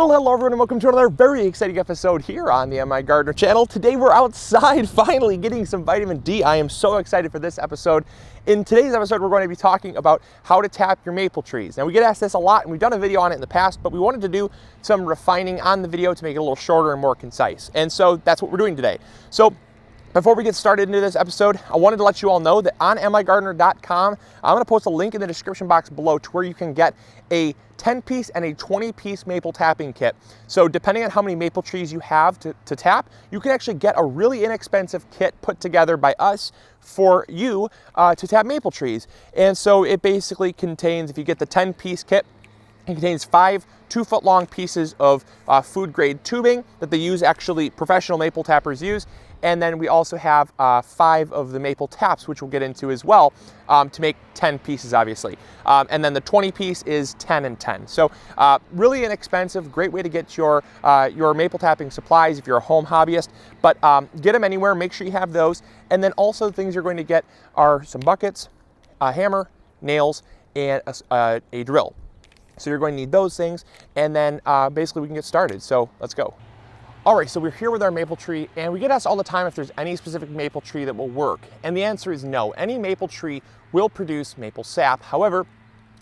Well, hello everyone and welcome to another very exciting episode here on the MIgardener channel. Today we're outside finally getting some vitamin D. I am so excited for this episode. In today's episode, we're going to be talking about how to tap your maple trees. Now we get asked this a lot and we've done a video on it in the past, but we wanted to do some refining on the video to make it a little shorter and more concise. And so that's what we're doing today. So before we get started into this episode, I wanted to let you all know that on MIgardener.com, I'm going to post a link in the description box below to where you can get a 10-piece and a 20-piece maple tapping kit. So depending on how many maple trees you have to tap, you can actually get a really inexpensive kit put together by us for you to tap maple trees. And so it basically contains, if you get the 10-piece kit, it contains 5 2-foot-long pieces of food-grade tubing that they use, actually professional maple tappers use. And then we also have 5 of the maple taps, which we'll get into as well, to make 10 pieces, obviously. And then the 20-piece is 10 and 10. So really inexpensive, great way to get your maple tapping supplies if you're a home hobbyist. But get them anywhere, make sure you have those. And then also the things you're going to get are some buckets, a hammer, nails, and a drill. So you're going to need those things, and then basically we can get started. So let's go. All right, so we're here with our maple tree, and we get asked all the time if there's any specific maple tree that will work. And the answer is no. Any maple tree will produce maple sap. However,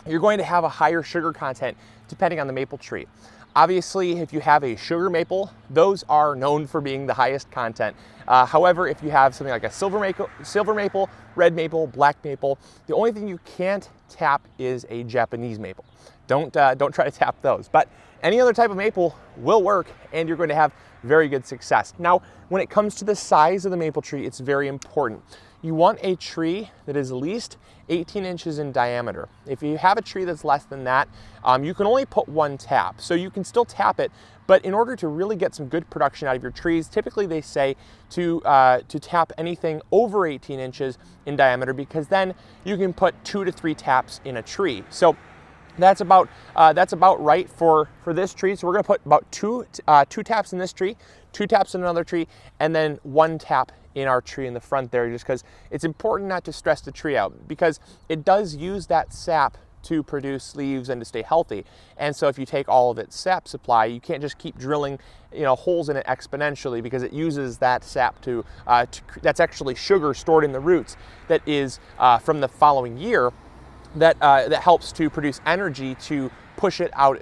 you're going to have a higher sugar content depending on the maple tree. Obviously, if you have a sugar maple, those are known for being the highest content. However, if you have something like a silver maple, red maple, black maple, the only thing you can't tap is a Japanese maple. Don't try to tap those. But any other type of maple will work, and you're going to have very good success. Now, when it comes to the size of the maple tree, it's very important. You want a tree that is at least 18 inches in diameter. If you have a tree that's less than that, you can only put 1 tap. So you can still tap it, but in order to really get some good production out of your trees, typically they say to tap anything over 18 inches in diameter, because then you can put 2 to 3 taps in a tree. So that's about right for this tree. So we're going to put about two taps in this tree, 2 taps in another tree, and then 1 tap in our tree in the front there, just because it's important not to stress the tree out, because it does use that sap to produce leaves and to stay healthy. And so if you take all of its sap supply, you can't just keep drilling holes in it exponentially, because it uses that sap that's actually sugar stored in the roots that is from the following year, that helps to produce energy to push it out,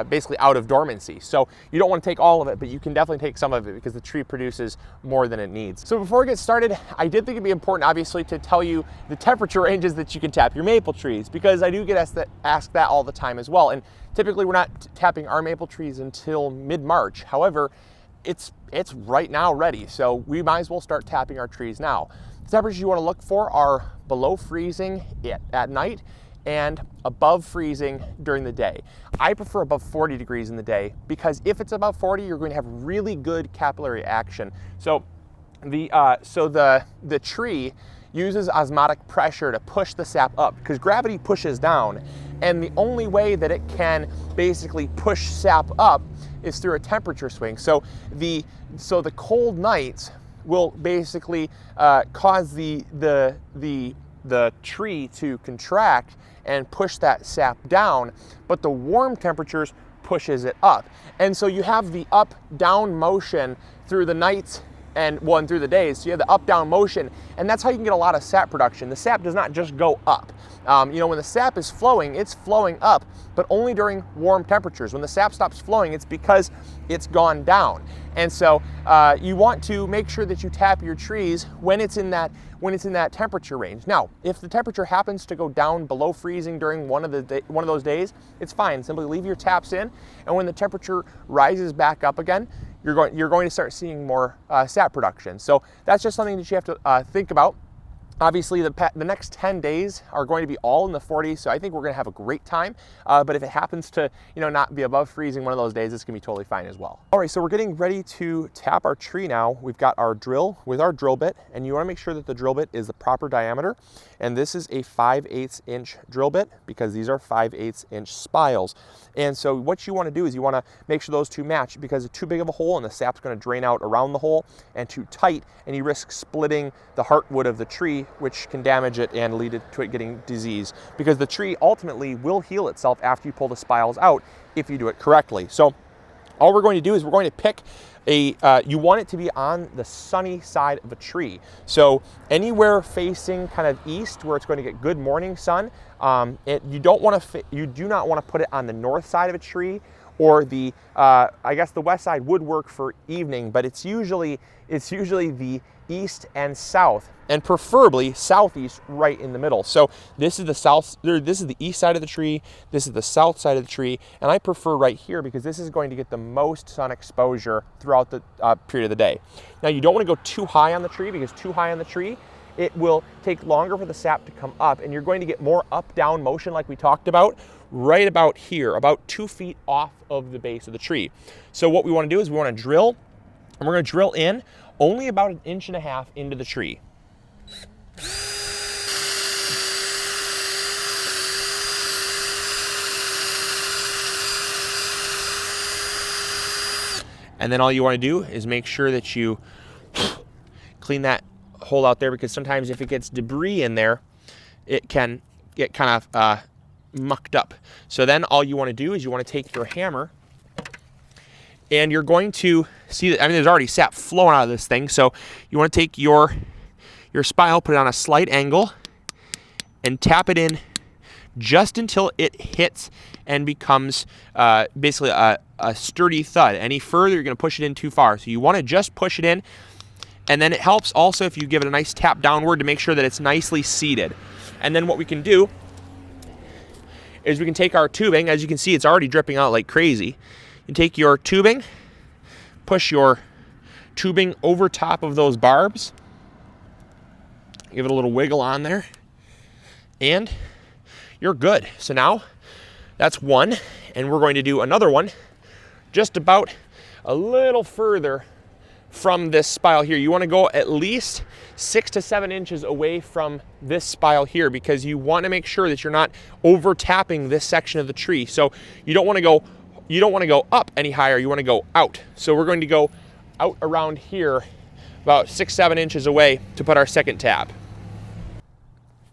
basically out of dormancy. So you don't want to take all of it, but you can definitely take some of it, because the tree produces more than it needs. So before we get started, I did think it'd be important, obviously, to tell you the temperature ranges that you can tap your maple trees, because I do get asked that all the time as well. And typically we're not tapping our maple trees until mid-March. However, it's right now ready, so we might as well start tapping our trees now. The temperatures you want to look for are below freezing at night and above freezing during the day. I prefer above 40 degrees in the day, because if it's above 40, you're going to have really good capillary action. So the tree uses osmotic pressure to push the sap up, because gravity pushes down, and the only way that it can basically push sap up is through a temperature swing. So the cold nights will basically cause the tree to contract and push that sap down, but the warm temperatures pushes it up. And so you have the up-down motion through the nights and through the days. So you have the up-down motion, and that's how you can get a lot of sap production. The sap does not just go up. When the sap is flowing, it's flowing up, but only during warm temperatures. When the sap stops flowing, it's because it's gone down. And so you want to make sure that you tap your trees when it's in that temperature range. Now, if the temperature happens to go down below freezing during one of those days, it's fine. Simply leave your taps in, and when the temperature rises back up again, you're going to start seeing more sap production. So that's just something that you have to think about. Obviously, the next 10 days are going to be all in the 40s, so I think we're going to have a great time. But if it happens to, not be above freezing one of those days, it's going to be totally fine as well. All right, so we're getting ready to tap our tree now. We've got our drill with our drill bit, and you want to make sure that the drill bit is the proper diameter. And this is a 5/8 inch drill bit, because these are 5/8 inch spiles. And so what you want to do is you want to make sure those two match, because too big of a hole and the sap's going to drain out around the hole, and too tight, and you risk splitting the heartwood of the tree, which can damage it and lead to it getting disease, because the tree ultimately will heal itself after you pull the spiles out if you do it correctly. So all we're going to do is we're going to pick you want it to be on the sunny side of a tree. So anywhere facing kind of east where it's going to get good morning sun. You do not want to put it on the north side of a tree, or the I guess the west side would work for evening, but it's usually the east and south, and preferably southeast right in the middle. So this is the east side of the tree, this is the south side of the tree, and I prefer right here because this is going to get the most sun exposure throughout the period of the day. Now you don't want to go too high on the tree, because too high on the tree, it will take longer for the sap to come up, and you're going to get more up-down motion like we talked about right about here, about 2 feet off of the base of the tree. So what we want to do is we want to drill, and we're going to drill in only about 1.5 inches into the tree. And then all you want to do is make sure that you clean that hole out there, because sometimes if it gets debris in there, it can get kind of mucked up. So then all you want to do is you want to take your hammer, and you're going to see that, I mean, there's already sap flowing out of this thing. So you want to take your spile, put it on a slight angle, and tap it in just until it hits and becomes basically a sturdy thud. Any further, you're going to push it in too far. So you want to just push it in, and then it helps also if you give it a nice tap downward to make sure that it's nicely seated. And then what we can do is we can take our tubing. As you can see, it's already dripping out like crazy. You take your tubing, push your tubing over top of those barbs, give it a little wiggle on there, and you're good. So now that's one, and we're going to do another one just about a little further from this spile here. You want to go at least 6 to 7 inches away from this spile here, because you want to make sure that you're not over tapping this section of the tree. So you don't want to go up any higher, you want to go out. So we're going to go out around here about 6-7 inches away to put our second tap.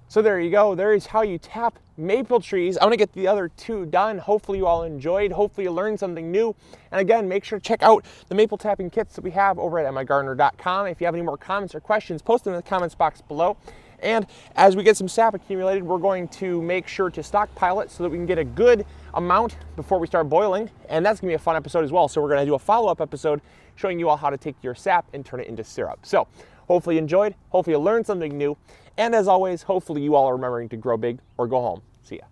So there you go. There is how you tap maple trees. I want to get the other two done. Hopefully you all enjoyed. Hopefully you learned something new. And again, make sure to check out the maple tapping kits that we have over at MIgardener.com. If you have any more comments or questions, post them in the comments box below. And as we get some sap accumulated, we're going to make sure to stockpile it so that we can get a good amount before we start boiling. And that's going to be a fun episode as well. So we're going to do a follow-up episode showing you all how to take your sap and turn it into syrup. So hopefully you enjoyed. Hopefully you learned something new. And as always, hopefully you all are remembering to grow big or go home. See ya.